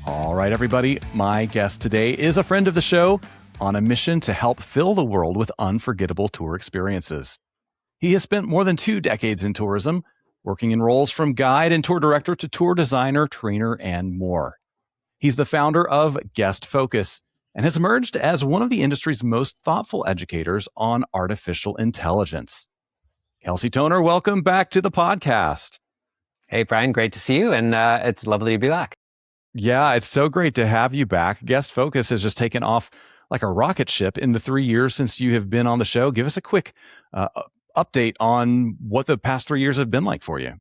All right, everybody. My guest today is a friend of the show on a mission to help fill the world with unforgettable tour experiences. He has spent more than 2 decades in tourism, working in roles from guide and tour director to tour designer, trainer, and more. He's the founder of Guest Focus and has emerged as one of the industry's most thoughtful educators on artificial intelligence. Kelsey Toner, welcome back to the podcast. Hey, Brian, great to see you, and it's lovely to be back. Yeah, it's so great to have you back. Guest Focus has just taken off like a rocket ship in the 3 years since you have been on the show. Give us a quick update on what the past 3 years have been like for you.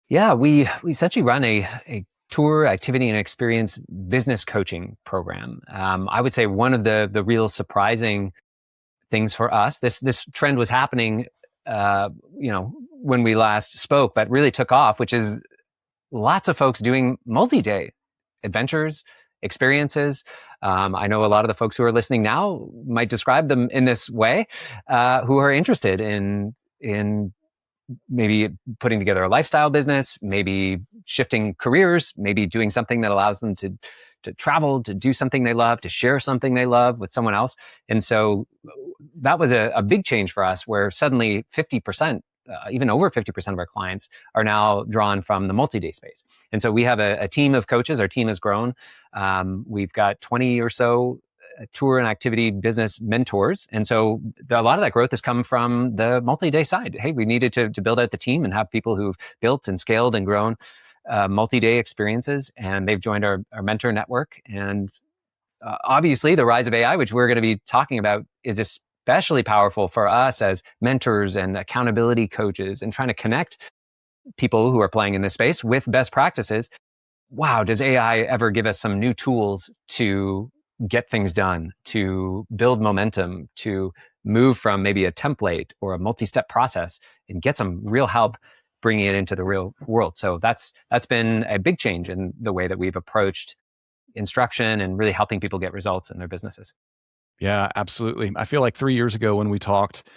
Yeah, we essentially run a tour, activity, and experience business coaching program. I would say one of the real surprising things for us, this trend was happening, when we last spoke, but really took off, which is lots of folks doing multi-day adventures, experiences. I know a lot of the folks who are listening now might describe them in this way, who are interested in maybe putting together a lifestyle business, maybe shifting careers, maybe doing something that allows them to travel, to do something they love, to share something they love with someone else. And so that was a big change for us, where suddenly 50%, even over 50% of our clients are now drawn from the multi-day space. And so we have a team of coaches. Our team has grown. We've got 20 or so tour and activity business mentors. And so a lot of that growth has come from the multi-day side. Hey, we needed to build out the team and have people who've built and scaled and grown multi-day experiences. And they've joined our mentor network. And obviously the rise of AI, which we're going to be talking about, is especially powerful for us as mentors and accountability coaches and trying to connect people who are playing in this space with best practices. Wow, does AI ever give us some new tools to get things done, to build momentum, to move from maybe a template or a multi-step process and get some real help bringing it into the real world. So that's been a big change in the way that we've approached instruction and really helping people get results in their businesses. Yeah, absolutely. I feel like 3 years ago when we talked,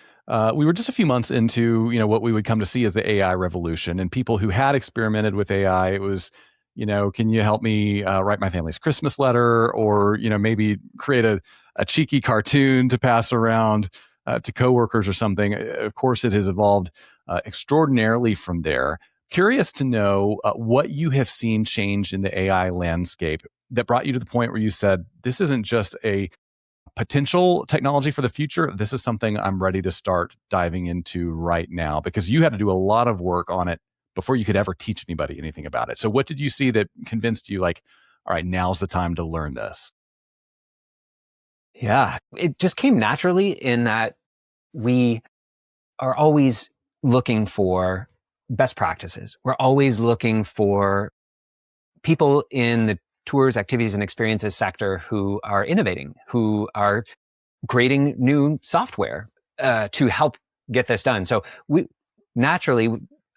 we were just a few months into, what we would come to see as the AI revolution, and people who had experimented with AI, it was, can you help me write my family's Christmas letter, or, maybe create a cheeky cartoon to pass around to coworkers or something. Of course, it has evolved extraordinarily from there. Curious to know what you have seen change in the AI landscape that brought you to the point where you said, this isn't just a potential technology for the future. This is something I'm ready to start diving into right now, because you had to do a lot of work on it before you could ever teach anybody anything about it. So what did you see that convinced you, like, all right, now's the time to learn this? Yeah, it just came naturally in that we are always looking for best practices. We're always looking for people in the tours, activities, and experiences sector who are innovating, who are creating new software to help get this done. So we naturally,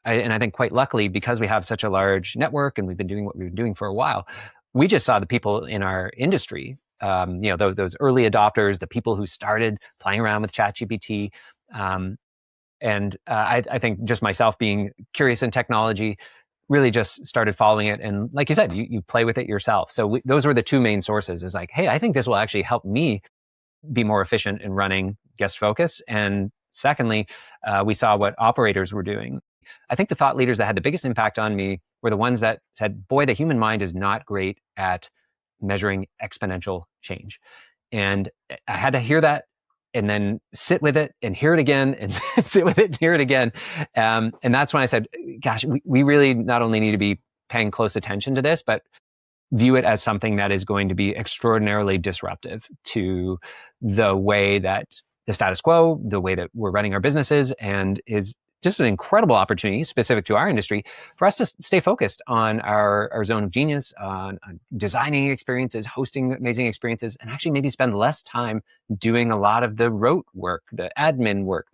and I think quite luckily, because we have such a large network and we've been doing what we've been doing for a while, we just saw the people in our industry, those early adopters, the people who started playing around with ChatGPT. And I think just myself being curious in technology, really just started following it. And like you said, you play with it yourself. So those were the two main sources, is like, hey, I think this will actually help me be more efficient in running Guest Focus. And secondly, we saw what operators were doing. I think the thought leaders that had the biggest impact on me were the ones that said, boy, the human mind is not great at measuring exponential change. And I had to hear that and then sit with it and hear it again and sit with it and hear it again. And that's when I said, gosh, we really not only need to be paying close attention to this, but view it as something that is going to be extraordinarily disruptive to the way that the status quo, the way that we're running our businesses, and is just an incredible opportunity specific to our industry for us to stay focused on our zone of genius, on designing experiences, hosting amazing experiences, and actually maybe spend less time doing a lot of the rote work, the admin work,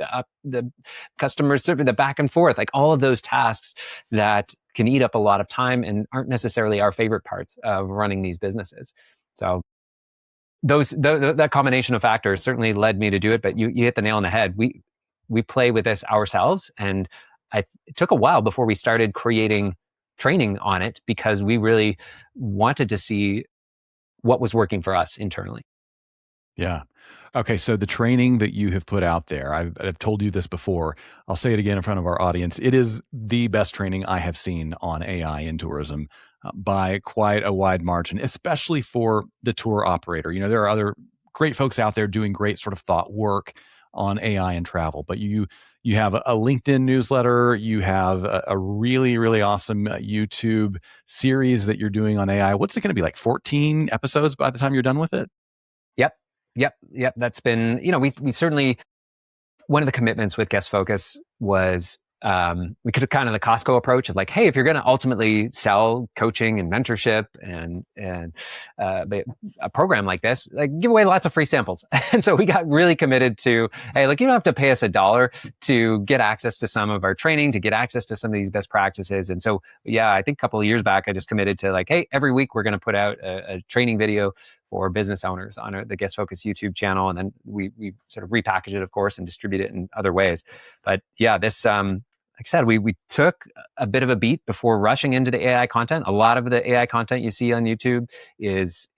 the customer service, the back and forth, like all of those tasks that can eat up a lot of time and aren't necessarily our favorite parts of running these businesses. So that combination of factors certainly led me to do it, but you hit the nail on the head. We play with this ourselves, and it took a while before we started creating training on it because we really wanted to see what was working for us internally. Yeah. Okay. So the training that you have put out there, I've told you this before. I'll say it again in front of our audience. It is the best training I have seen on AI in tourism by quite a wide margin, especially for the tour operator. There are other great folks out there doing great sort of thought work on AI and travel, but you have a LinkedIn newsletter, you have a really, really awesome YouTube series that you're doing on AI. What's it going to be, like 14 episodes by the time you're done with it? Yep. Yep. That's been, we certainly, one of the commitments with Guest Focus was we could have kind of the Costco approach of like, hey, if you're going to ultimately sell coaching and mentorship and a program like this, like give away lots of free samples. And so we got really committed to, hey, like you don't have to pay us $1 to get access to some of our training, to get access to some of these best practices. And so, yeah, I think a couple of years back, I just committed to like, hey, every week we're going to put out a training video for business owners on the Guest Focus YouTube channel. And then we sort of repackage it, of course, and distribute it in other ways. But yeah, this, like I said, we took a bit of a beat before rushing into the AI content. A lot of the AI content you see on YouTube is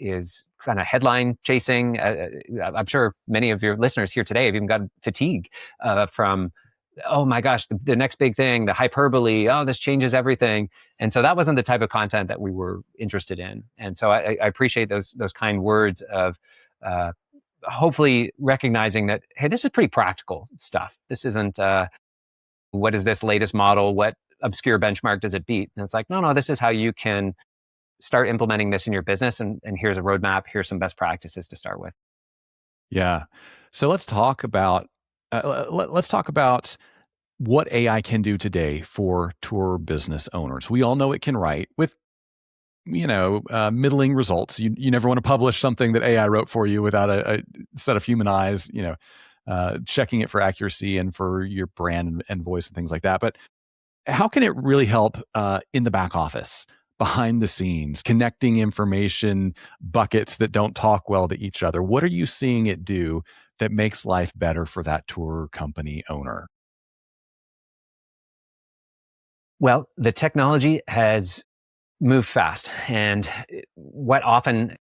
kind of headline chasing. I'm sure many of your listeners here today have even got fatigue from, oh my gosh, the next big thing, the hyperbole, oh, this changes everything. And so that wasn't the type of content that we were interested in. And so I appreciate those kind words of hopefully recognizing that, hey, this is pretty practical stuff. This isn't, what is this latest model? What obscure benchmark does it beat? And it's like, no, this is how you can start implementing this in your business. And here's a roadmap. Here's some best practices to start with. Yeah. So let's talk about what AI can do today for tour business owners. We all know it can write with, middling results. You never want to publish something that AI wrote for you without a set of human eyes, checking it for accuracy and for your brand and voice and things like that. But how can it really help in the back office, behind the scenes, connecting information buckets that don't talk well to each other? What are you seeing it do that makes life better for that tour company owner? Well, the technology has moved fast. And what often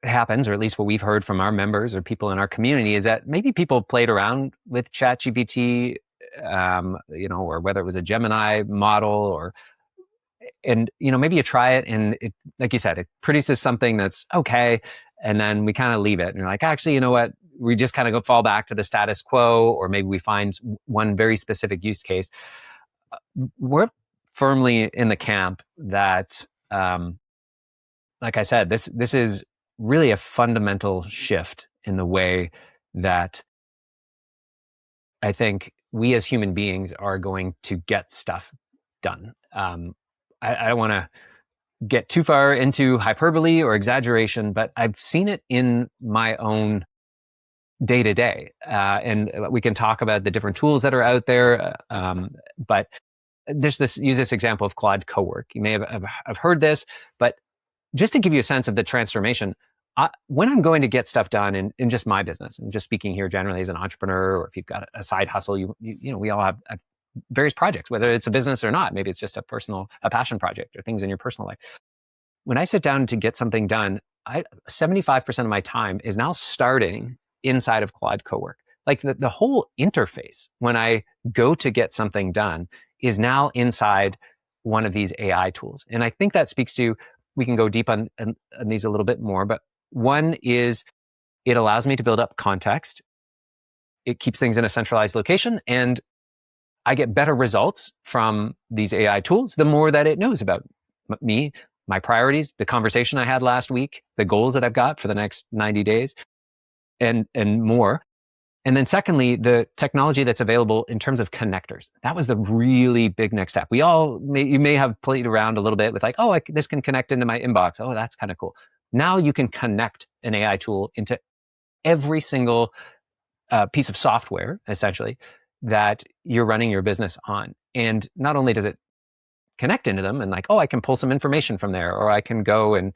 happens, or at least what we've heard from our members or people in our community, is that maybe people played around with ChatGPT, or whether it was a Gemini model and maybe you try it and it, like you said, it produces something that's okay. And then we kind of leave it and you're like, actually, you know what? We just kind of fall back to the status quo, or maybe we find one very specific use case. We're firmly in the camp that, like I said, this is really a fundamental shift in the way that I think we as human beings are going to get stuff done. I don't want to get too far into hyperbole or exaggeration, but I've seen it in my own day to day. And we can talk about the different tools that are out there. But use this example of Claude Cowork. You may have heard this, but just to give you a sense of the transformation, when I'm going to get stuff done in just my business, and just speaking here generally as an entrepreneur, or if you've got a side hustle, we all have various projects, whether it's a business or not. Maybe it's just a passion project or things in your personal life. When I sit down to get something done, 75% of my time is now starting inside of Claude Cowork. Like the whole interface when I go to get something done is now inside one of these AI tools. And I think that speaks to, we can go deep on these a little bit more, but one is it allows me to build up context. It keeps things in a centralized location, and I get better results from these AI tools the more that it knows about me, my priorities, the conversation I had last week, the goals that I've got for the next 90 days, and more. And then secondly, the technology that's available in terms of connectors. That was the really big next step. You may have played around a little bit with like, oh, this can connect into my inbox. Oh, that's kind of cool. Now you can connect an AI tool into every single piece of software, essentially, that you're running your business on. And not only does it connect into them and like, oh, I can pull some information from there, or I can go and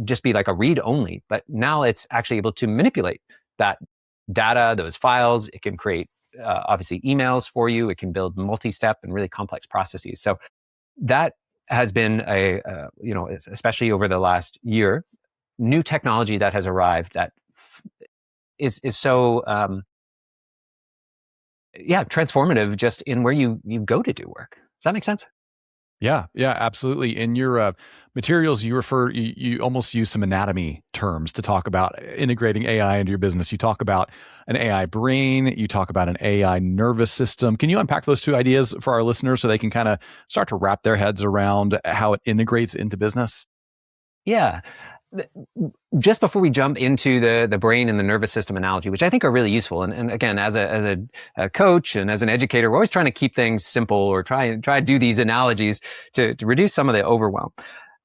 just be like a read only, but now it's actually able to manipulate that data, those files. It can create obviously emails for you. It can build multi-step and really complex processes. So that has been especially over the last year, new technology that has arrived that is so transformative just in where you go to do work. Does that make sense? Yeah, yeah, absolutely. In your materials, you almost use some anatomy terms to talk about integrating AI into your business. You talk about an AI brain, you talk about an AI nervous system. Can you unpack those two ideas for our listeners so they can kind of start to wrap their heads around how it integrates into business? Yeah. Just before we jump into the brain and the nervous system analogy, which I think are really useful, and again, as a coach and as an educator, we're always trying to keep things simple or try to do these analogies to reduce some of the overwhelm.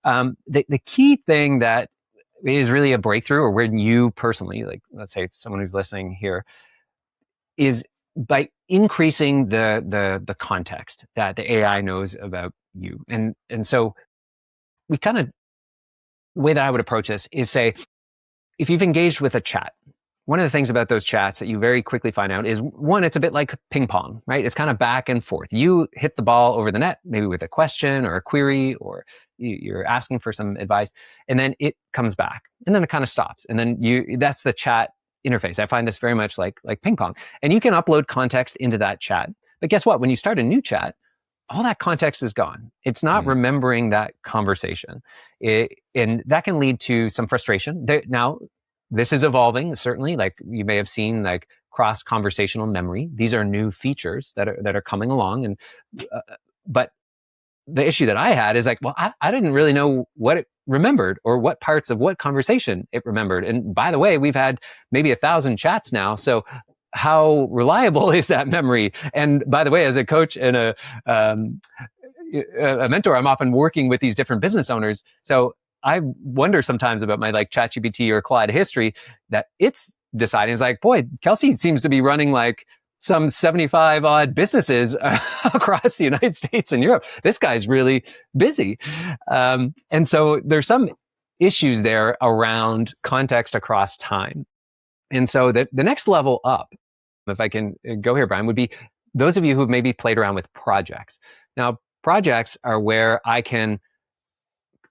The key thing that is really a breakthrough, or when you personally, like let's say someone who's listening here, is by increasing the context that the AI knows about you, and so we kind of, the way that I would approach this is say, if you've engaged with a chat, one of the things about those chats that you very quickly find out is, one, it's a bit like ping pong, right? It's kind of back and forth. You hit the ball over the net, maybe with a question or a query, or you're asking for some advice, and then it comes back, and then it kind of stops. And then that's the chat interface. I find this very much like ping pong. And you can upload context into that chat. But guess what? When you start a new chat, all that context is gone. It's not remembering that conversation. And that can lead to some frustration. Now, this is evolving, certainly. Like you may have seen, like cross-conversational memory. These are new features that are coming along. And but the issue that I had is like, well, I didn't really know what it remembered or what parts of what conversation it remembered. And by the way, we've had maybe 1,000 chats now. So how reliable is that memory? And by the way, as a coach and a mentor, I'm often working with these different business owners. So I wonder sometimes about my like ChatGPT or Claude history that it's deciding. It's like, boy, Kelsey seems to be running like some 75 odd businesses across the United States and Europe. This guy's really busy. And so there's some issues there around context across time. And so the next level up, if I can go here, Brian, would be those of you who've maybe played around with projects. Now, projects are where I can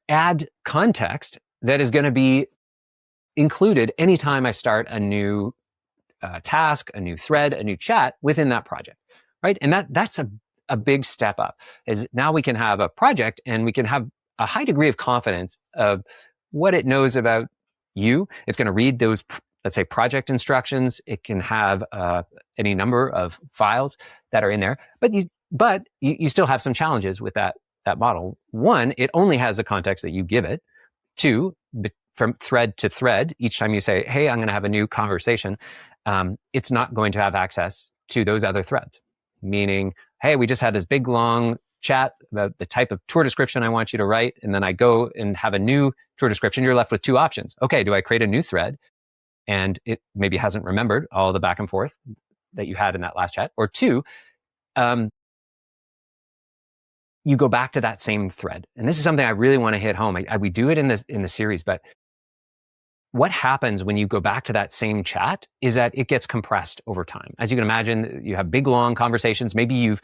add context that is going to be included anytime I start a new task, a new thread, a new chat within that project, right? And that's a big step up. Is now we can have a project and we can have a high degree of confidence of what it knows about you. It's going to read those, let's say, project instructions. It can have any number of files that are in there, but you still have some challenges with that model. One, it only has the context that you give it. Two, from thread to thread, each time you say, hey, I'm going to have a new conversation, it's not going to have access to those other threads. Meaning, hey, we just had this big, long chat about the type of tour description I want you to write, and then I go and have a new tour description. You're left with two options. Okay, do I create a new thread? And it maybe hasn't remembered all the back and forth that you had in that last chat. Or two, you go back to that same thread. And this is something I really want to hit home. We do it in the series, but what happens when you go back to that same chat is that it gets compressed over time. As you can imagine, you have big, long conversations. Maybe you've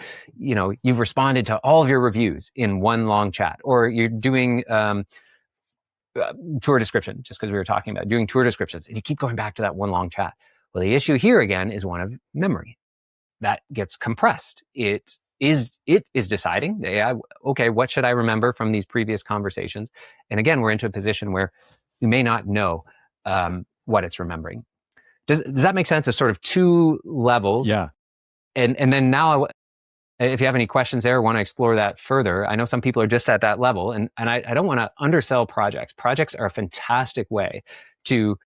responded to all of your reviews in one long chat, or you're doing tour description, just because we were talking about doing tour descriptions, and you keep going back to that one long chat. Well, the issue here again is one of memory that gets compressed. It is deciding, yeah, okay, what should I remember from these previous conversations? And again, we're into a position where you may not know what it's remembering. Does that make sense? Of sort of two levels. Yeah. And then now, if you have any questions there, or want to explore that further, I know some people are just at that level, and I don't want to undersell projects. Projects are a fantastic way to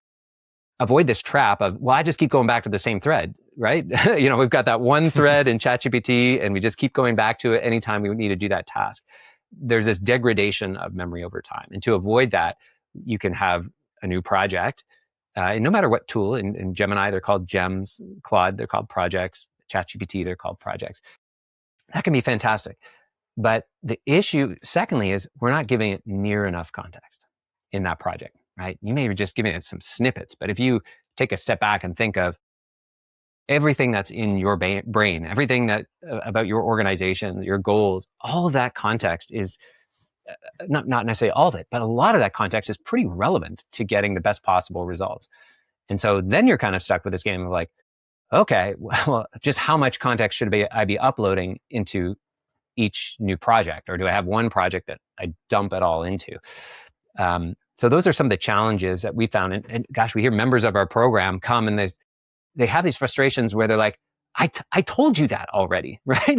avoid this trap of, well, I just keep going back to the same thread, right? We've got that one thread in ChatGPT, and we just keep going back to it anytime we need to do that task. There's this degradation of memory over time. And to avoid that, you can have a new project. And no matter what tool, in Gemini, they're called gems. Claude, they're called projects. ChatGPT, they're called projects. That can be fantastic. But the issue, secondly, is we're not giving it near enough context in that project, right? You may be just giving it some snippets, but if you take a step back and think of everything that's in your brain, everything that about your organization, your goals, all of that context is not necessarily all of it, but a lot of that context is pretty relevant to getting the best possible results. And so then you're kind of stuck with this game of like, okay, well, just how much context should I be uploading into each new project? Or do I have one project that I dump it all into? So those are some of the challenges that we found. And gosh, we hear members of our program come and they have these frustrations where they're like, I told you that already, right?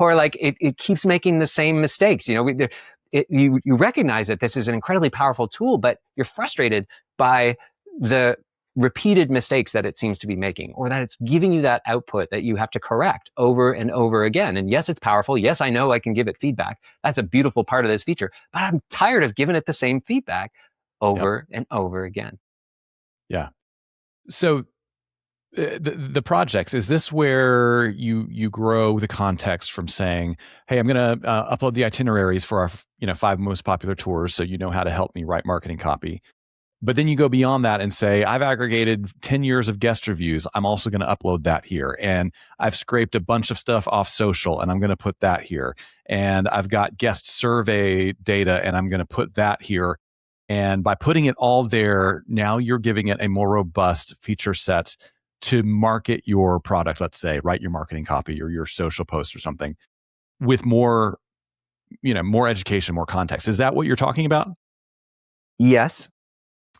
Or like it keeps making the same mistakes. You recognize that this is an incredibly powerful tool, but you're frustrated by the repeated mistakes that it seems to be making, or that it's giving you that output that you have to correct over and over again. And yes, it's powerful. Yes, I know I can give it feedback. That's a beautiful part of this feature, but I'm tired of giving it the same feedback over and over again. Yeah. So the projects, is this where you grow the context from saying, hey, I'm going to upload the itineraries for our 5 most popular tours, so you know how to help me write marketing copy. But then you go beyond that and say, I've aggregated 10 years of guest reviews. I'm also going to upload that here. And I've scraped a bunch of stuff off social and I'm going to put that here. And I've got guest survey data and I'm going to put that here. And by putting it all there, now you're giving it a more robust feature set to market your product, let's say, write your marketing copy or your social post or something with more education, more context. Is that what you're talking about? Yes.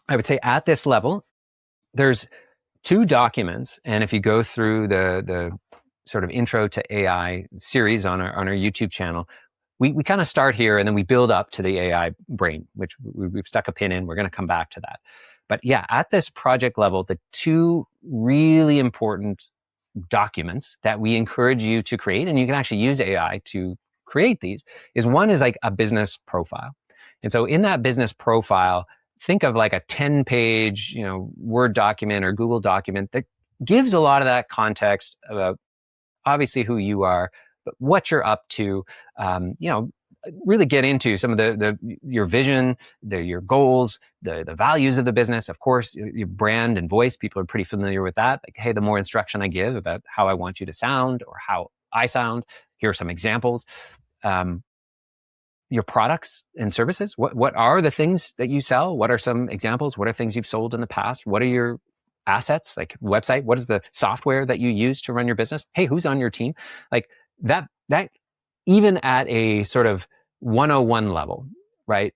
I would say at this level, there's 2 documents. And if you go through the sort of intro to AI series on our YouTube channel, we kind of start here and then we build up to the AI brain, which we've stuck a pin in. We're going to come back to that. But yeah, at this project level, the 2 really important documents that we encourage you to create, and you can actually use AI to create these, is one is like a business profile. And so in that business profile, think of like a 10-page, Word document or Google document that gives a lot of that context about obviously who you are, but what you're up to, really get into some of your vision, your goals, the values of the business. Of course, your brand and voice, people are pretty familiar with that. Like, hey, the more instruction I give about how I want you to sound or how I sound, here are some examples. Your products and services. What are the things that you sell? What are some examples? What are things you've sold in the past? What are your assets, like website? What is the software that you use to run your business? Hey, who's on your team? Like that even at a sort of 101 level, right,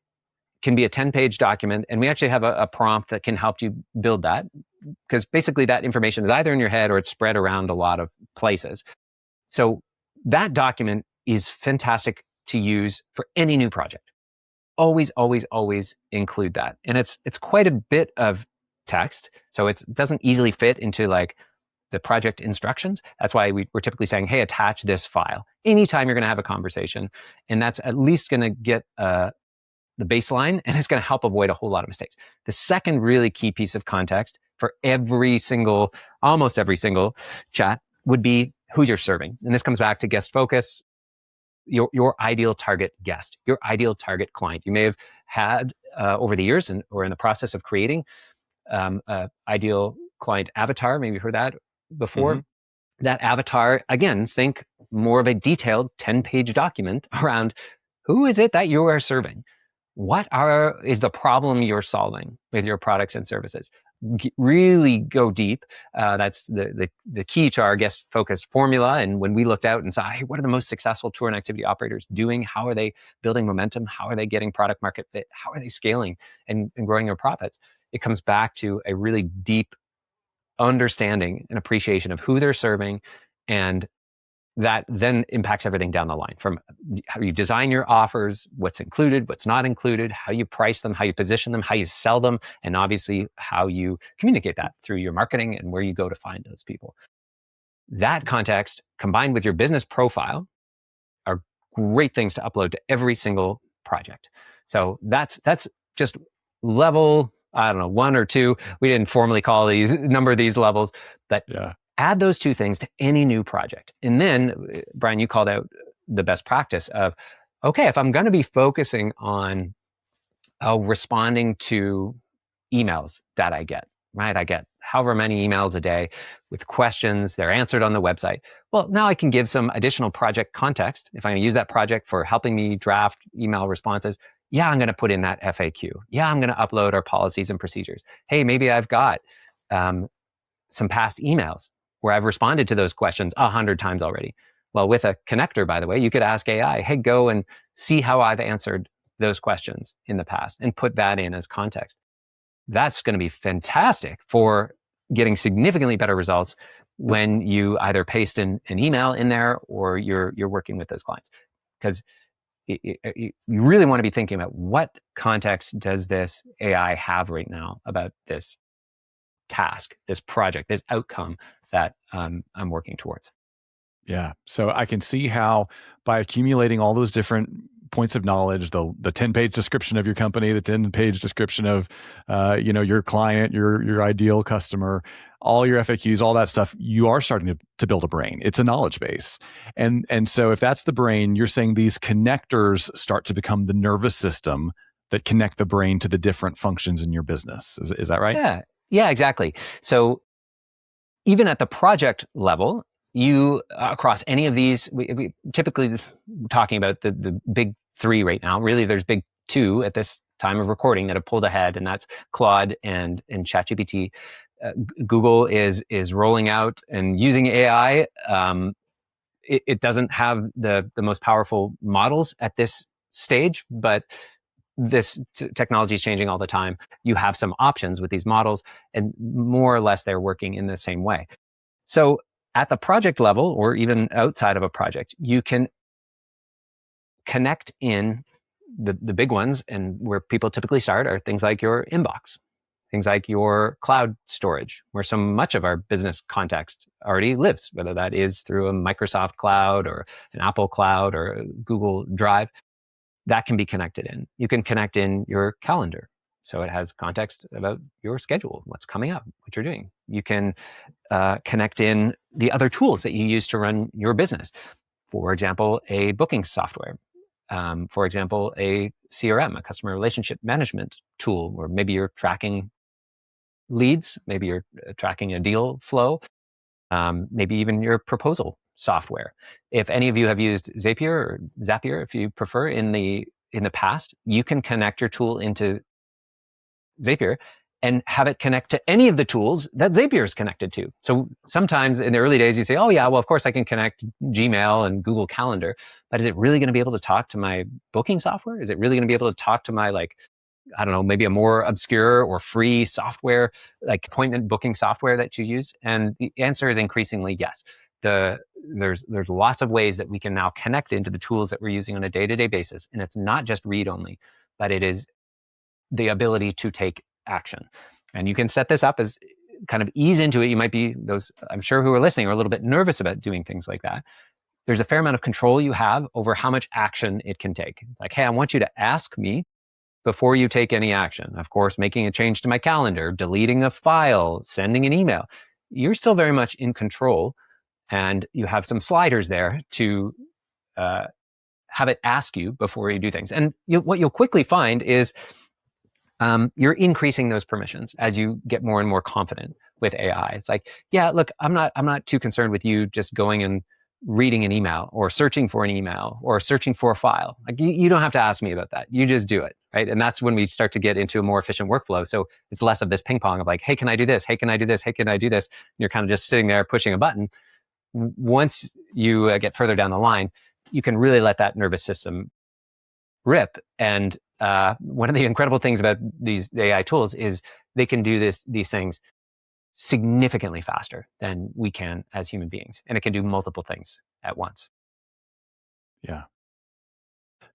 can be a 10-page document. And we actually have a prompt that can help you build that, because basically that information is either in your head or it's spread around a lot of places. So that document is fantastic to use for any new project. Always, always, always include that. And it's quite a bit of text, so it doesn't easily fit into like the project instructions. That's why we're typically saying, hey, attach this file anytime you're going to have a conversation. And that's at least going to get the baseline, and it's going to help avoid a whole lot of mistakes. The second really key piece of context for almost every single chat would be who you're serving. And this comes back to guest focus. Your ideal target guest, your ideal target client. You may have had over the years or in the process of creating ideal client avatar. Maybe you've heard that before. Mm-hmm. That avatar, again, think more of a detailed 10-page document around who is it that you are serving? What is the problem you're solving with your products and services? Really go deep. That's the key to our guest focus formula. And when we looked out and saw, hey, what are the most successful tour and activity operators doing? How are they building momentum? How are they getting product market fit? How are they scaling and growing their profits? It comes back to a really deep understanding and appreciation of who they're serving, and that then impacts everything down the line, from how you design your offers, what's included, what's not included, how you price them, how you position them, how you sell them, and obviously how you communicate that through your marketing and where you go to find those people. That context combined with your business profile are great things to upload to every single project. So that's just level, I don't know, 1 or 2. We didn't formally number these levels, but yeah. Add those 2 things to any new project. And then, Brian, you called out the best practice of, okay, if I'm going to be focusing on responding to emails that I get, right? I get however many emails a day with questions. They're answered on the website. Well, now I can give some additional project context. If I'm going to use that project for helping me draft email responses, yeah, I'm going to put in that FAQ. Yeah, I'm going to upload our policies and procedures. Hey, maybe I've got some past emails where I've responded to those questions 100 times already. Well, with a connector, by the way, you could ask AI, hey, go and see how I've answered those questions in the past and put that in as context. That's going to be fantastic for getting significantly better results when you either paste an email in there or you're working with those clients. Because you really want to be thinking about what context does this AI have right now about this task, this project, this outcome that I'm working towards. Yeah. So I can see how by accumulating all those different points of knowledge, the 10-page description of your company, the 10-page description of your client, your ideal customer, all your FAQs, all that stuff, you are starting to build a brain. It's a knowledge base. And so if that's the brain, you're saying these connectors start to become the nervous system that connect the brain to the different functions in your business. Is that right? Yeah, exactly. So even at the project level, you across any of these, we typically talking about the big three right now. Really, there's big two at this time of recording that have pulled ahead, and that's Claude and ChatGPT. Google is rolling out and using AI. It doesn't have the most powerful models at this stage, but this technology is changing all the time. You have some options with these models, and more or less they're working in the same way. So at the project level, or even outside of a project, you can connect in the big ones, and where people typically start are things like your inbox, things like your cloud storage, where so much of our business context already lives, whether that is through a Microsoft cloud or an Apple cloud or a Google Drive. That can be connected in. You can connect in your calendar, so it has context about your schedule, what's coming up, what you're doing. You can connect in the other tools that you use to run your business. For example, a booking software. For example, a CRM, a customer relationship management tool, where maybe you're tracking leads, maybe you're tracking a deal flow, maybe even your proposal software. If any of you have used Zapier, if you prefer, in the past, you can connect your tool into Zapier and have it connect to any of the tools that Zapier is connected to. So sometimes in the early days, you say, oh yeah, well, of course I can connect Gmail and Google Calendar, but is it really going to be able to talk to my booking software? Is it really going to be able to talk to my, I don't know, maybe a more obscure or free software, like appointment booking software that you use? And the answer is increasingly yes. There's lots of ways that we can now connect into the tools that we're using on a day-to-day basis. And it's not just read only, but it is the ability to take action. And you can set this up as kind of ease into it. You might be, those I'm sure who are listening are a little bit nervous about doing things like that. There's a fair amount of control you have over how much action it can take. It's like, hey, I want you to ask me before you take any action. Of course, making a change to my calendar, deleting a file, sending an email. You're still very much in control, and you have some sliders there to have it ask you before you do things. And what you'll quickly find is you're increasing those permissions as you get more and more confident with AI. It's like, yeah, look, I'm not too concerned with you just going and reading an email or searching for an email or searching for a file. Like you don't have to ask me about that. You just do it, right? And that's when we start to get into a more efficient workflow. So it's less of this ping pong of like, hey, can I do this? Hey, can I do this? Hey, can I do this? And you're kind of just sitting there pushing a button. Once you get further down the line, you can really let that nervous system rip. And one of the incredible things about these AI tools is they can do these things significantly faster than we can as human beings. And it can do multiple things at once. Yeah.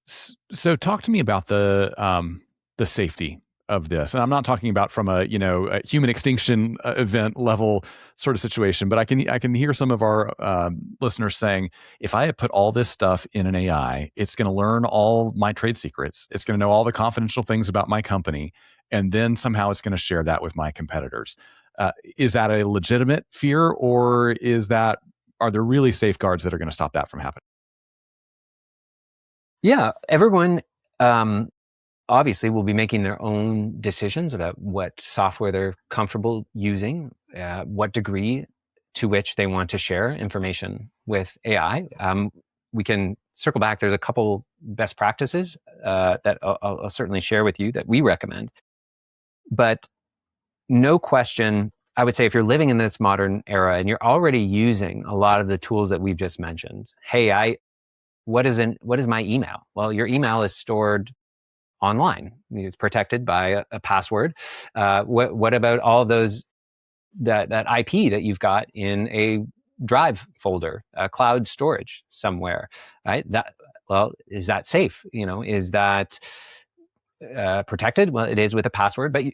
So talk to me about the safety of this. And I'm not talking about from a human extinction event level sort of situation, but I can hear some of our listeners saying, if I put all this stuff in an AI, it's going to learn all my trade secrets. It's going to know all the confidential things about my company, and then somehow it's going to share that with my competitors. Is that a legitimate fear, or are there really safeguards that are going to stop that from happening? Yeah, everyone obviously will be making their own decisions about what software they're comfortable using, what degree to which they want to share information with AI. We can circle back. There's a couple best practices that I'll certainly share with you that we recommend. But no question, I would say if you're living in this modern era and you're already using a lot of the tools that we've just mentioned, hey, what is my email? Well, your email is stored online. It's protected by a password. What about all of those that IP that you've got in a drive folder, cloud storage somewhere, right? Is that safe? Is that protected? Well, it is with a password, but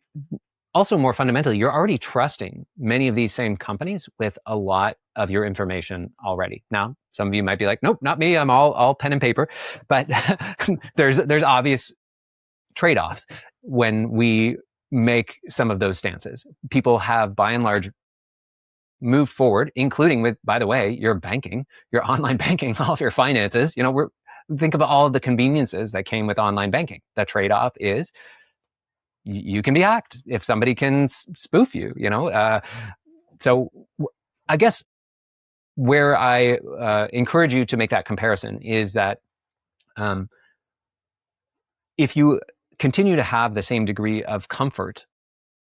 also more fundamentally, you're already trusting many of these same companies with a lot of your information already. Now, some of you might be like, nope, not me. I'm all pen and paper. But there's obvious trade-offs when we make some of those stances. People have, by and large, moved forward, including with, by the way, your banking, your online banking, all of your finances. Think of all of the conveniences that came with online banking. The trade-off is you can be hacked if somebody can spoof you. So I guess where I encourage you to make that comparison is that if you continue to have the same degree of comfort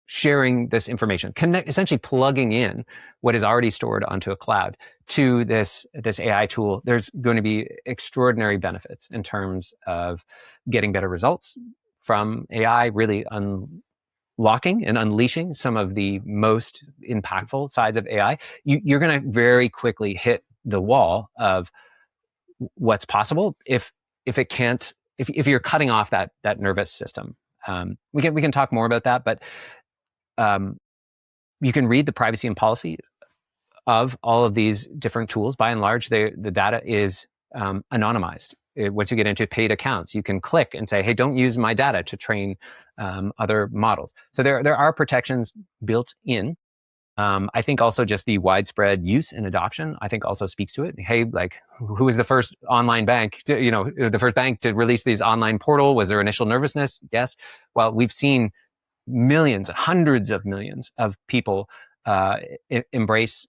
sharing this information, essentially plugging in what is already stored onto a cloud to this AI tool, there's going to be extraordinary benefits in terms of getting better results from AI, really unlocking and unleashing some of the most impactful sides of AI. You're going to very quickly hit the wall of what's possible if you're cutting off that nervous system. We can talk more about that, but you can read the privacy and policy of all of these different tools. By and large, the data is anonymized. Once you get into paid accounts, you can click and say, hey, don't use my data to train other models. So there are protections built in. I think also just the widespread use and adoption, I think also speaks to it. Hey, like, who was the first online bank the first bank to release these online portal? Was there initial nervousness? Yes. Well, we've seen millions, hundreds of millions of people embrace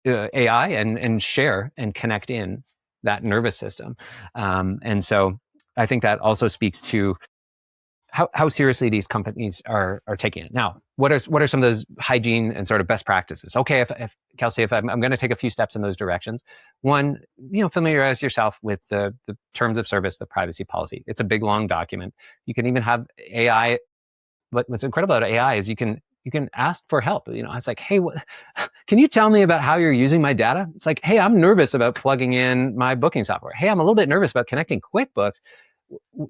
AI and share and connect in that nervous system. And so I think that also speaks to how seriously these companies are taking it. Now, what are some of those hygiene and sort of best practices? Okay, if Kelsey, if I'm going to take a few steps in those directions, one, familiarize yourself with the terms of service, the privacy policy. It's a big, long document. You can even have AI. What's incredible about AI is you can ask for help. It's like, hey, can you tell me about how you're using my data? It's like, hey, I'm nervous about plugging in my booking software. Hey, I'm a little bit nervous about connecting QuickBooks.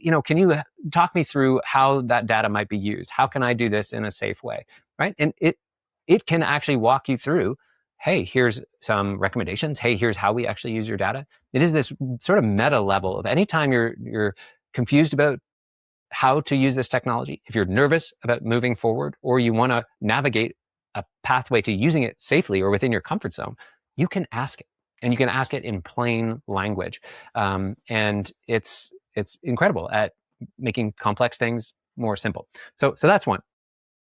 Can you talk me through how that data might be used? How can I do this in a safe way? Right. And it can actually walk you through, hey, here's some recommendations. Hey, here's how we actually use your data. It is this sort of meta level of anytime you're confused about how to use this technology, if you're nervous about moving forward, or you want to navigate a pathway to using it safely or within your comfort zone, you can ask it. And you can ask it in plain language. And it's incredible at making complex things more simple. So that's one.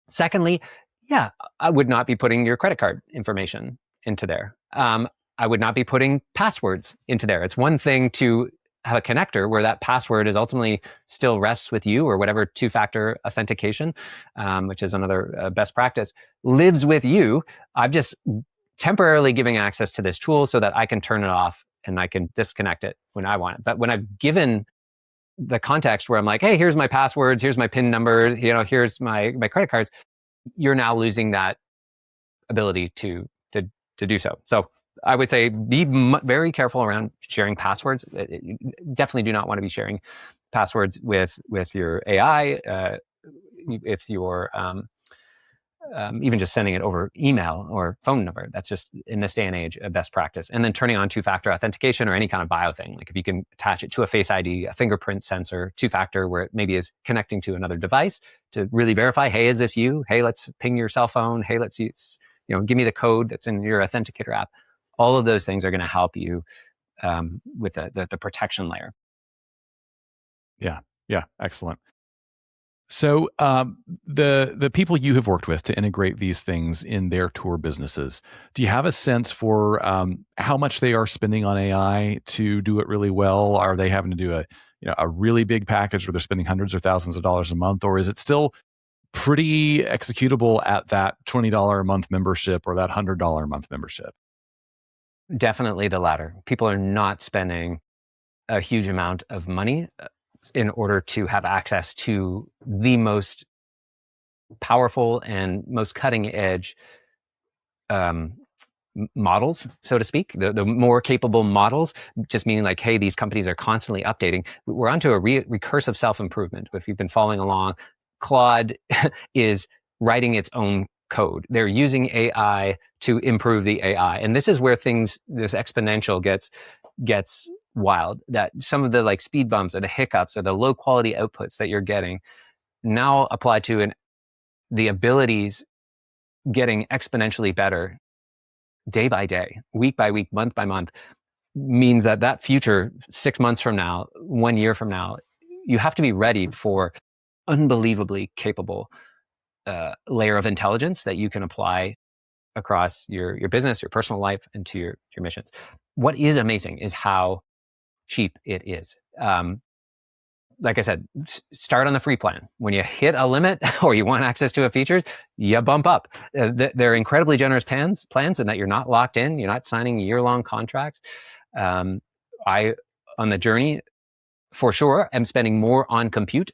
Secondly, yeah, I would not be putting your credit card information into there. I would not be putting passwords into there. It's one thing to have a connector where that password is ultimately still rests with you, or whatever two-factor authentication, which is another best practice, lives with you. I've just temporarily giving access to this tool so that I can turn it off and I can disconnect it when I want it. But when I've given the context where I'm like, hey, here's my passwords, here's my PIN numbers, here's my credit cards, you're now losing that ability to do so. So I would say be very careful around sharing passwords. You definitely do not want to be sharing passwords with your AI. If you're even just sending it over email or phone number, that's just, in this day and age, a best practice. And then turning on two-factor authentication or any kind of bio thing. Like if you can attach it to a Face ID, a fingerprint sensor, two-factor, where it maybe is connecting to another device to really verify, hey, is this you? Hey, let's ping your cell phone. Hey, let's use, give me the code that's in your authenticator app. All of those things are going to help you with the protection layer. Yeah. Yeah. Excellent. So the people you have worked with to integrate these things in their tour businesses, do you have a sense for how much they are spending on AI to do it really well? Are they having to do a really big package where they're spending hundreds or thousands of dollars a month, or is it still pretty executable at that $20 a month membership or that $100 a month membership? Definitely the latter. People are not spending a huge amount of money in order to have access to the most powerful and most cutting edge um, models, so to speak, the more capable models, just meaning like, hey, these companies are constantly updating. We're onto a recursive self-improvement. If you've been following along, Claude is writing its own code. They're using AI to improve the AI. And this is where this exponential gets wild, that some of the like speed bumps or the hiccups or the low quality outputs that you're getting now apply to the abilities getting exponentially better day by day, week by week, month by month, means that future 6 months from now, 1 year from now, you have to be ready for unbelievably capable layer of intelligence that you can apply across your business, your personal life, and to your missions. What is amazing is how cheap it is. Like I said, start on the free plan. When you hit a limit or you want access to a features, you bump up. They're incredibly generous plans in that you're not locked in. You're not signing year-long contracts. I, on the journey, for sure, am spending more on compute,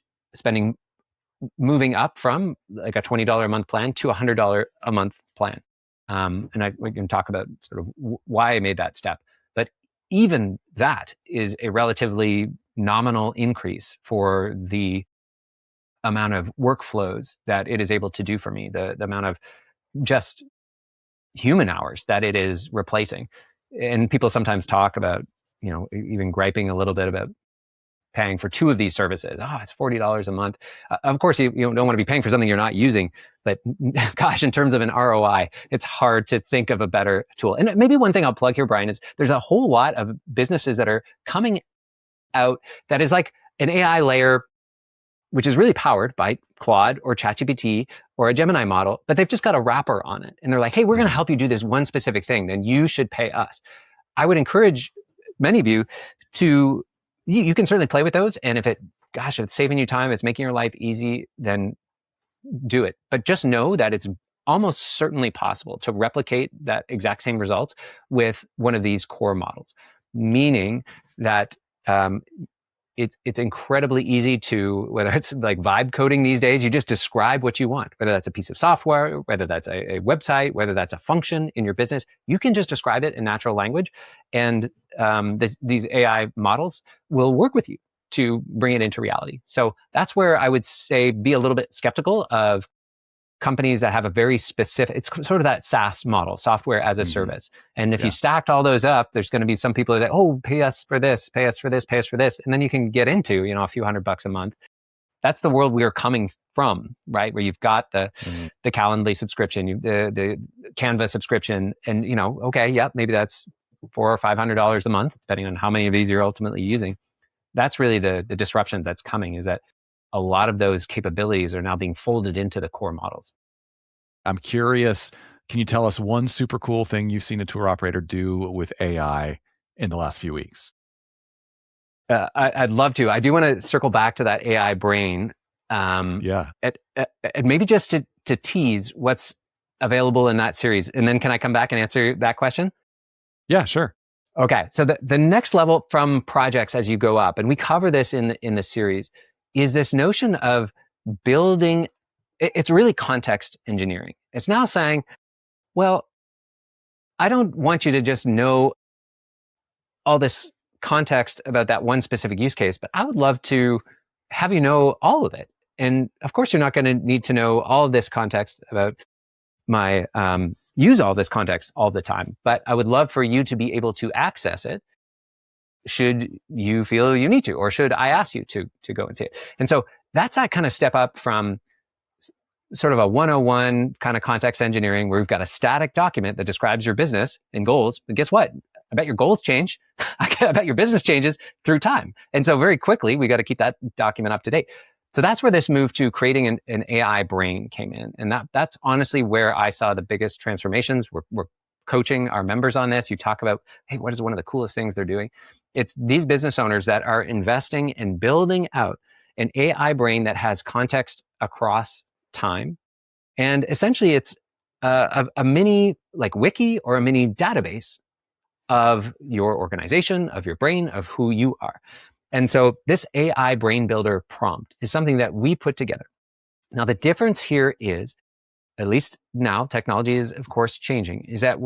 moving up from like a $20 a month plan to a $100 a month plan. And we can talk about sort of why I made that step. But even that is a relatively nominal increase for the amount of workflows that it is able to do for me, the amount of just human hours that it is replacing. And people sometimes talk about, even griping a little bit about paying for two of these services. Oh, it's $40 a month. Of course, you don't want to be paying for something you're not using. But gosh, in terms of an ROI, it's hard to think of a better tool. And maybe one thing I'll plug here, Brian, is there's a whole lot of businesses that are coming out that is like an AI layer, which is really powered by Claude or ChatGPT or a Gemini model, but they've just got a wrapper on it. And they're like, hey, we're going to help you do this one specific thing. Then you should pay us. I would encourage many of you to, you can certainly play with those. And if it's saving you time, it's making your life easy, then do it. But just know that it's almost certainly possible to replicate that exact same results with one of these core models, meaning that it's incredibly easy to, whether it's like vibe coding these days, you just describe what you want, whether that's a piece of software, whether that's a website, whether that's a function in your business, you can just describe it in natural language. And these AI models will work with you to bring it into reality. So that's where I would say be a little bit skeptical of companies that have a very specific, it's sort of that SaaS model, software as a service. And if you stacked all those up, there's going to be some people that, oh, pay us for this, pay us for this, pay us for this. And then you can get into, a few $100 a month. That's the world we are coming from, right? Where you've got the Calendly subscription, the Canva subscription, and maybe that's $400 or $500 a month, depending on how many of these you're ultimately using. That's really the disruption that's coming, is that a lot of those capabilities are now being folded into the core models. I'm curious, can you tell us one super cool thing you've seen a tour operator do with AI in the last few weeks? I'd love to. I do want to circle back to that AI brain. And maybe just to tease what's available in that series. And then can I come back and answer that question? Yeah, sure. Okay. So the next level from projects as you go up, and we cover this in the series, is this notion of building. It's really context engineering. It's now saying, well, I don't want you to just know all this context about that one specific use case, but I would love to have you know all of it. And of course, you're not going to need to know all of this context about my, use all this context all the time, but I would love for you to be able to access it should you feel you need to, or should I ask you to go and see it. And so that's that kind of step up from sort of a 101 kind of context engineering, where we've got a static document that describes your business and goals. But guess what? I bet your goals change. I bet your business changes through time. And so very quickly, we got to keep that document up to date. So that's where this move to creating an AI brain came in. And that's honestly where I saw the biggest transformations. We're coaching our members on this. You talk about, hey, what is one of the coolest things they're doing? It's these business owners that are investing in building out an AI brain that has context across time. And essentially it's a mini like wiki or a mini database of your organization, of your brain, of who you are. And so this AI brain builder prompt is something that we put together. Now, the difference here is, at least now, technology is of course changing, is that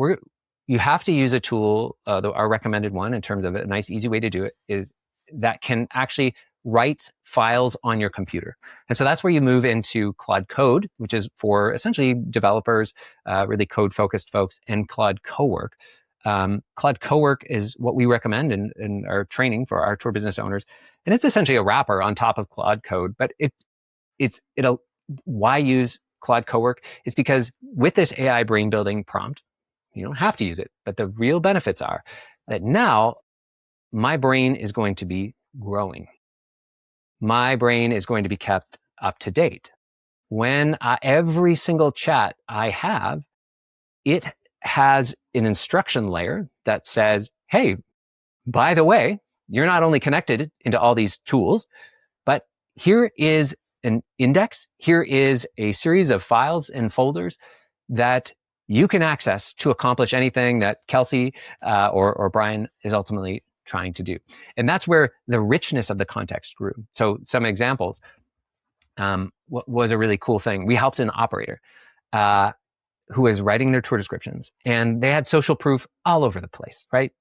you have to use a tool, our recommended one in terms of a nice, easy way to do it is that can actually write files on your computer. And so that's where you move into Claude Code, which is for essentially developers, really code-focused folks, and Claude Cowork. Claude Cowork is what we recommend in our training for our tour business owners. And it's essentially a wrapper on top of Claude Code, but why use Claude Cowork is because with this AI brain building prompt, you don't have to use it, but the real benefits are that now my brain is going to be growing. My brain is going to be kept up to date. When every single chat I have, it has an instruction layer that says, hey, by the way, you're not only connected into all these tools, but here is an index. Here is a series of files and folders that you can access to accomplish anything that Kelsey or Brian is ultimately trying to do. And that's where the richness of the context grew. So some examples, what was a really cool thing. We helped an operator who was writing their tour descriptions, and they had social proof all over the place, right?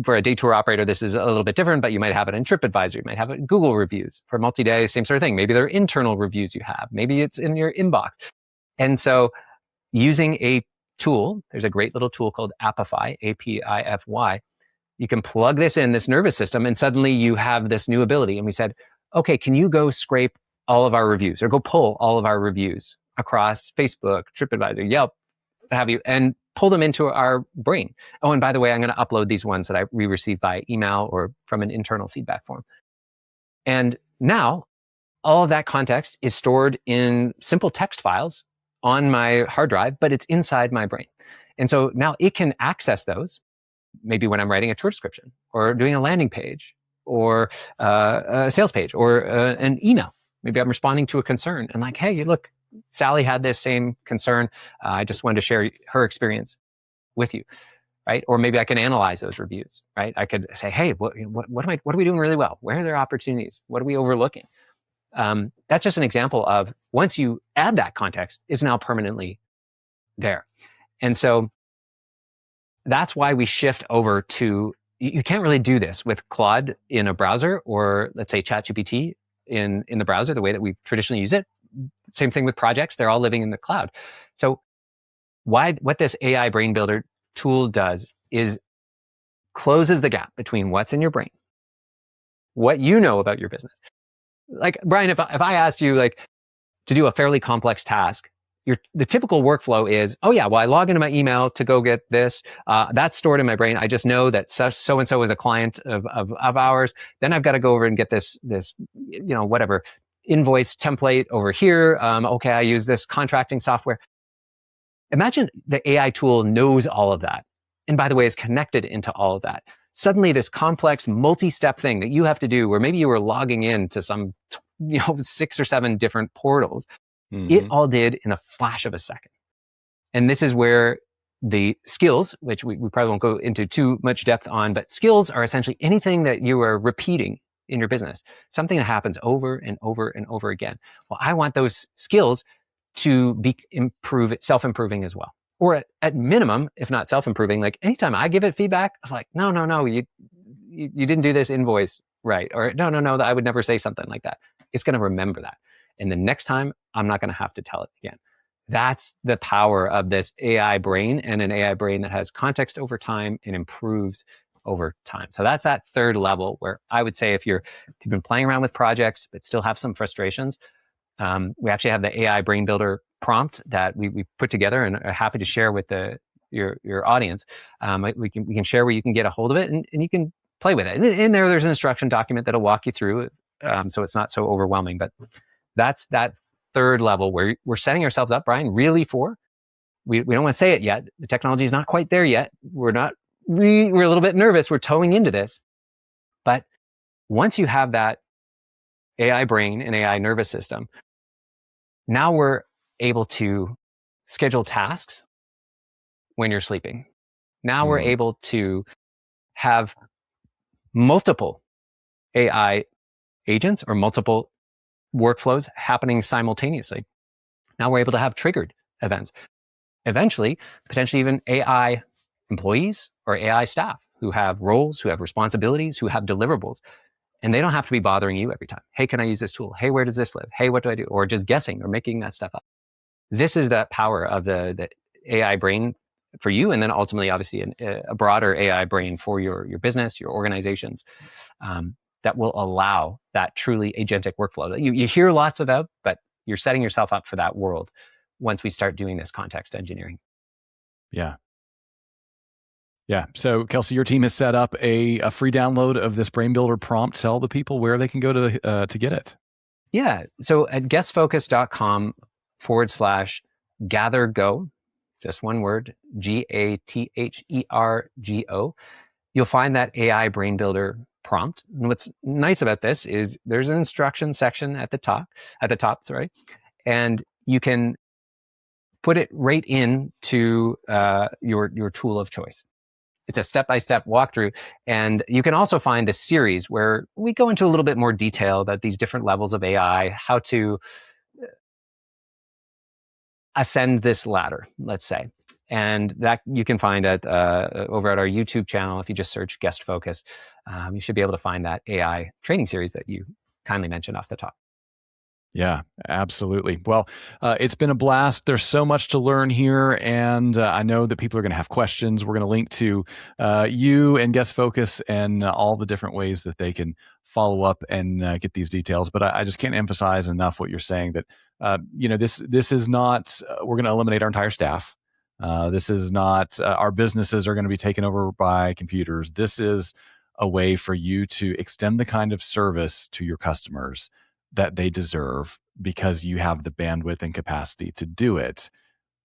For a day tour operator, this is a little bit different, but you might have it in TripAdvisor, you might have it in Google reviews. For multi-day, same sort of thing. Maybe they're internal reviews you have. Maybe it's in your inbox. And so using a tool, there's a great little tool called Apify, A-P-I-F-Y. You can plug this in, this nervous system, and suddenly you have this new ability. And we said, okay, can you go scrape all of our reviews or go pull all of our reviews across Facebook, TripAdvisor, Yelp, what have you, and pull them into our brain. Oh, and by the way, I'm going to upload these ones that we received by email or from an internal feedback form. And now all of that context is stored in simple text files on my hard drive, but it's inside my brain. And so now it can access those, maybe when I'm writing a tour description or doing a landing page or a sales page or an email. Maybe I'm responding to a concern and like, hey, look, Sally had this same concern. I just wanted to share her experience with you, right? Or maybe I can analyze those reviews, right? I could say, hey, what are we doing really well? Where are there opportunities? What are we overlooking? That's just an example of once you add that context, it's now permanently there. And so that's why we shift over to, you can't really do this with Claude in a browser or let's say ChatGPT in the browser, the way that we traditionally use it. Same thing with projects. They're all living in the cloud. So what this AI brain builder tool does is closes the gap between what's in your brain, what you know about your business. Like Brian, if I asked you like to do a fairly complex task, the typical workflow is, oh yeah, well, I log into my email to go get this. That's stored in my brain. I just know that so-and-so is a client of ours. Then I've got to go over and get this, whatever invoice template over here. Okay, I use this contracting software. Imagine the AI tool knows all of that. And by the way, is connected into all of that. Suddenly this complex multi-step thing that you have to do, where maybe you were logging in to some, 6 or 7 different portals, it all did in a flash of a second. And this is where the skills, which we probably won't go into too much depth on, but skills are essentially anything that you are repeating in your business, something that happens over and over and over again. Well, I want those skills to be self-improving as well. Or at minimum, if not self-improving, like anytime I give it feedback, I'm like, no, you didn't do this invoice right. Or no, I would never say something like that. It's going to remember that. And the next time, I'm not going to have to tell it again. That's the power of this AI brain, and an AI brain that has context over time and improves over time. So that's that third level where I would say if you've been playing around with projects but still have some frustrations, we actually have the AI brain builder prompt that we put together and are happy to share with your audience. We can share where you can get a hold of it and you can play with it. And in there's an instruction document that'll walk you through so it's not so overwhelming. But that's that third level where we're setting ourselves up, Brian, really for, we don't want to say it yet. The technology is not quite there yet. We're a little bit nervous. We're towing into this. But once you have that AI brain and AI nervous system, now we're able to schedule tasks when you're sleeping. Now we're able to have multiple AI agents or multiple workflows happening simultaneously. Now we're able to have triggered events. Eventually, potentially even AI employees or AI staff who have roles, who have responsibilities, who have deliverables. And they don't have to be bothering you every time. Hey, can I use this tool? Hey, where does this live? Hey, what do I do? Or just guessing or making that stuff up. This is that power of the AI brain for you, and then ultimately, obviously, a broader AI brain for your business, your organizations, that will allow that truly agentic workflow that you hear lots about, but you're setting yourself up for that world once we start doing this context engineering. Yeah. Yeah. So, Kelsey, your team has set up a free download of this Brain Builder prompt. Tell the people where they can go to get it. Yeah. So at guestfocus.com/gathergo, just one word, GATHERGO, you'll find that AI Brain Builder prompt. And what's nice about this is there's an instruction section at the top, and you can put it right into your tool of choice. It's a step-by-step walkthrough. And you can also find a series where we go into a little bit more detail about these different levels of AI, how to ascend this ladder, let's say. And that you can find at over at our YouTube channel. If you just search Guest Focus, you should be able to find that AI training series that you kindly mentioned off the top. Yeah, absolutely. Well, it's been a blast. There's so much to learn here, and I know that people are going to have questions. We're going to link to you and Guest Focus and all the different ways that they can follow up and get these details. But I just can't emphasize enough what you're saying, that this is not we're going to eliminate our entire staff. This is not our businesses are going to be taken over by computers. This is a way for you to extend the kind of service to your customers that they deserve, because you have the bandwidth and capacity to do it,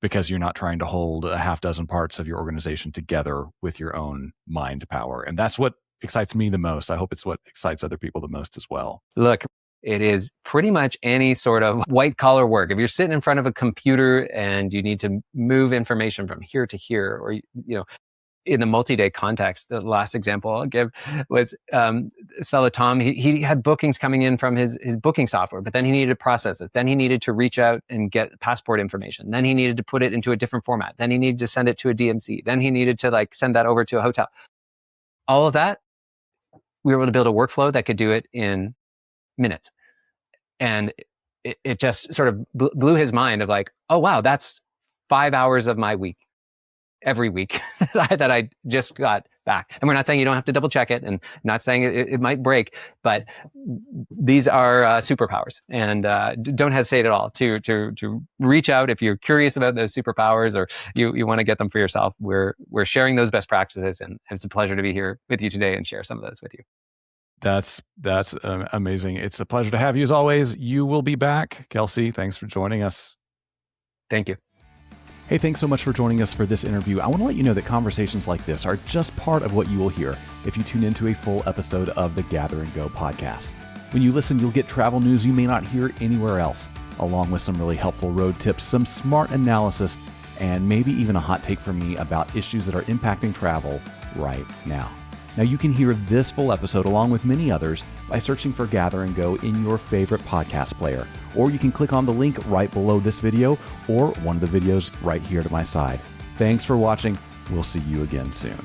because you're not trying to hold a half dozen parts of your organization together with your own mind power. And that's what excites me the most. I hope it's what excites other people the most as well. Look, it is pretty much any sort of white collar work. If you're sitting in front of a computer and you need to move information from here to here, or, in the multi-day context, the last example I'll give was this fellow Tom. He had bookings coming in from his booking software, but then he needed to process it. Then he needed to reach out and get passport information. Then he needed to put it into a different format. Then he needed to send it to a DMC. Then he needed to send that over to a hotel. All of that, we were able to build a workflow that could do it in minutes. And it just sort of blew his mind of oh, wow, that's 5 hours of my week. Every week that I just got back. And we're not saying you don't have to double check it, and not saying it might break, but these are superpowers. And don't hesitate at all to reach out if you're curious about those superpowers, or you want to get them for yourself. We're sharing those best practices, and it's a pleasure to be here with you today and share some of those with you. That's amazing. It's a pleasure to have you as always. You will be back. Kelsey, thanks for joining us. Thank you. Hey, thanks so much for joining us for this interview. I want to let you know that conversations like this are just part of what you will hear if you tune into a full episode of the Gather and Go podcast. When you listen, you'll get travel news you may not hear anywhere else, along with some really helpful road tips, some smart analysis, and maybe even a hot take from me about issues that are impacting travel right now. Now, you can hear this full episode along with many others by searching for Gather and Go in your favorite podcast player. Or you can click on the link right below this video, or one of the videos right here to my side. Thanks for watching. We'll see you again soon.